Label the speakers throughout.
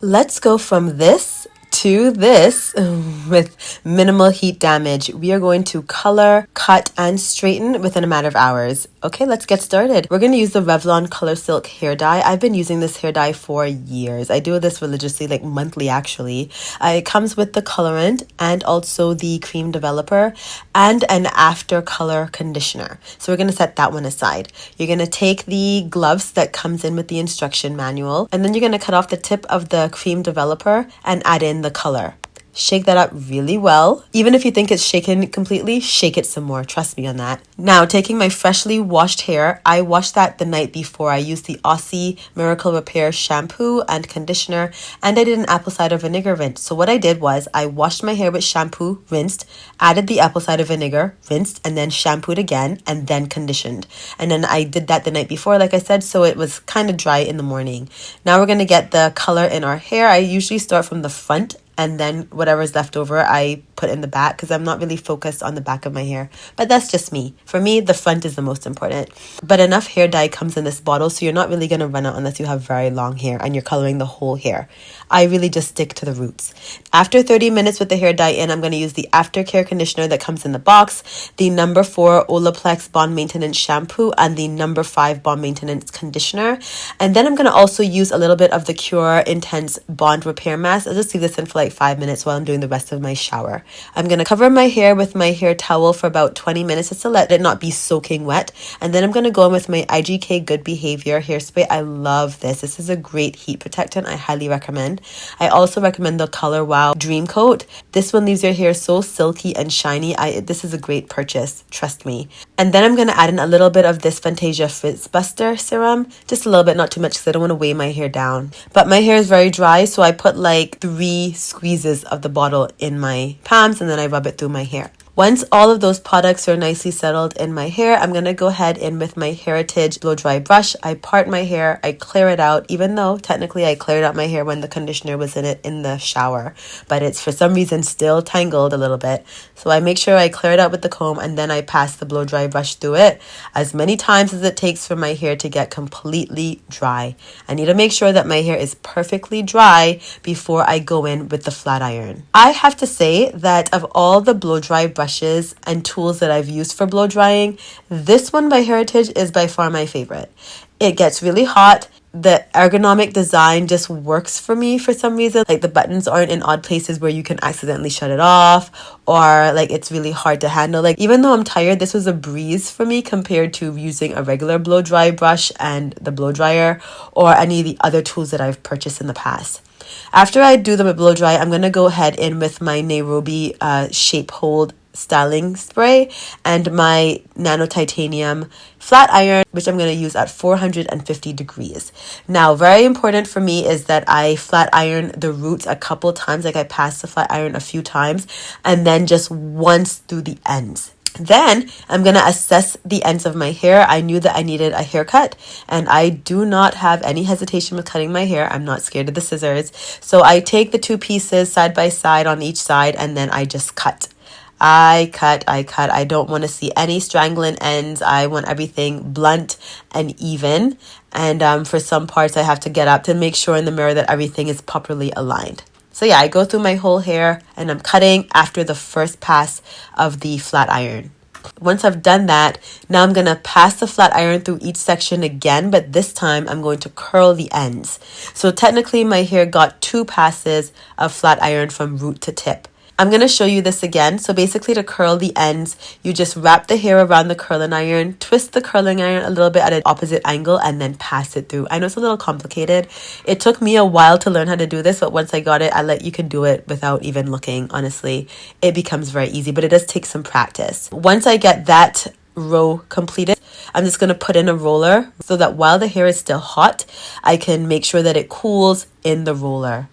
Speaker 1: Let's go from this to this with minimal heat damage. We are going to color, cut, and straighten within a matter of hours. Okay, let's get started. We're going to use the Revlon Color Silk hair dye. I've been using this hair dye for years. I do this religiously, like monthly actually. It comes with the colorant and also the cream developer and an after color conditioner. So we're going to set that one aside. You're going to take the gloves that comes in with the instruction manual, and then you're going to cut off the tip of the cream developer and add in the color. Shake that up really well. Even if you think it's shaken completely, shake it some more. Trust me on that. Now, taking my freshly washed hair, I washed that the night before. I used the Aussie Miracle Repair shampoo and conditioner, and I did an apple cider vinegar rinse. So what I did was I washed my hair with shampoo, rinsed, added the apple cider vinegar, rinsed, and then shampooed again, and then conditioned. And then I did that the night before, like I said, so it was kind of dry in the morning. Now we're going to get the color in our hair. I usually start from the front, and then whatever's left over, I put in the back because I'm not really focused on the back of my hair. But that's just me. For me, the front is the most important. But enough hair dye comes in this bottle, so you're not really going to run out unless you have very long hair and you're coloring the whole hair. I really just stick to the roots. After 30 minutes with the hair dye in, I'm going to use the aftercare conditioner that comes in the box, the number 4 Olaplex Bond Maintenance Shampoo, and the number 5 Bond Maintenance Conditioner. And then I'm going to also use a little bit of the Cure Intense Bond Repair Mask. I'll just leave this in for like 5 minutes while I'm doing the rest of my shower. I'm going to cover my hair with my hair towel for about 20 minutes just to let it not be soaking wet. And then I'm going to go in with my IGK Good Behavior hairspray. I love this. This is a great heat protectant. I highly recommend. I also recommend the Color Wow Dream Coat. This one leaves your hair so silky and shiny. This is a great purchase. Trust me. And then I'm going to add in a little bit of this Fantasia Frizz Buster serum. Just a little bit, not too much because I don't want to weigh my hair down. But my hair is very dry, so I put like 3 squeezes of the bottle in my palms and then I rub it through my hair. Once all of those products are nicely settled in my hair, I'm going to go ahead in with my Heritage Blow Dry Brush. I part my hair, I clear it out, even though technically I cleared out my hair when the conditioner was in it in the shower. But it's for some reason still tangled a little bit. So I make sure I clear it out with the comb and then I pass the blow dry brush through it as many times as it takes for my hair to get completely dry. I need to make sure that my hair is perfectly dry before I go in with the flat iron. I have to say that of all the blow dry brushes and tools that I've used for blow drying, this one by Heritage is by far my favorite. It gets really hot. The ergonomic design just works for me for some reason. Like the buttons aren't in odd places where you can accidentally shut it off, or like it's really hard to handle. Like even though I'm tired, this was a breeze for me compared to using a regular blow dry brush and the blow dryer or any of the other tools that I've purchased in the past. After I do the blow dry, I'm going to go ahead in with my Nairobi Shape Hold styling spray and my Nano Titanium flat iron, which I'm going to use at 450 degrees. Now, very important for me is that I flat iron the roots a couple times, like I pass the flat iron a few times, and then just once through the ends. Then I'm going to assess the ends of my hair. I knew that I needed a haircut and I do not have any hesitation with cutting my hair. I'm not scared of the scissors. So I take the 2 pieces side by side on each side and then I just cut. I cut. I don't want to see any strangling ends. I want everything blunt and even. And for some parts, I have to get up to make sure in the mirror that everything is properly aligned. So yeah, I go through my whole hair and I'm cutting after the first pass of the flat iron. Once I've done that, now I'm going to pass the flat iron through each section again, but this time I'm going to curl the ends. So technically my hair got 2 passes of flat iron from root to tip. I'm going to show you this again. So basically to curl the ends, you just wrap the hair around the curling iron, twist the curling iron a little bit at an opposite angle, and then pass it through. I know it's a little complicated. It took me a while to learn how to do this, but once I got it, you can do it without even looking, honestly. It becomes very easy, but it does take some practice. Once I get that row completed, I'm just going to put in a roller so that while the hair is still hot, I can make sure that it cools in the roller.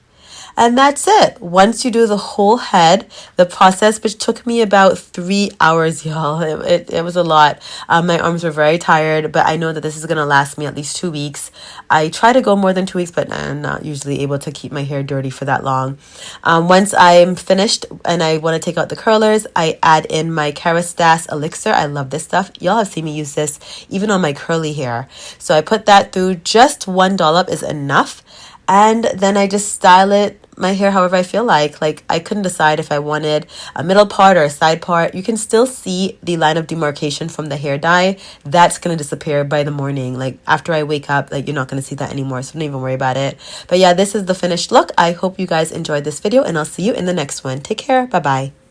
Speaker 1: And that's it. Once you do the whole head, the process, which took me about 3 hours, y'all. It was a lot. My arms were very tired, but I know that this is going to last me at least 2 weeks. I try to go more than 2 weeks, but I'm not usually able to keep my hair dirty for that long. Once I'm finished and I want to take out the curlers, I add in my Kerastase elixir. I love this stuff. Y'all have seen me use this even on my curly hair. So I put that through. Just 1 dollop is enough. and then I just style it my hair however I feel like. Like, I couldn't decide if I wanted a middle part or a side part. You can still see the line of demarcation from the hair dye. That's gonna disappear by the morning. Like, after I wake up, like, you're not gonna see that anymore, so don't even worry about it. But yeah, this is the finished look. I hope you guys enjoyed this video, and I'll see you in the next one. Take care. Bye bye.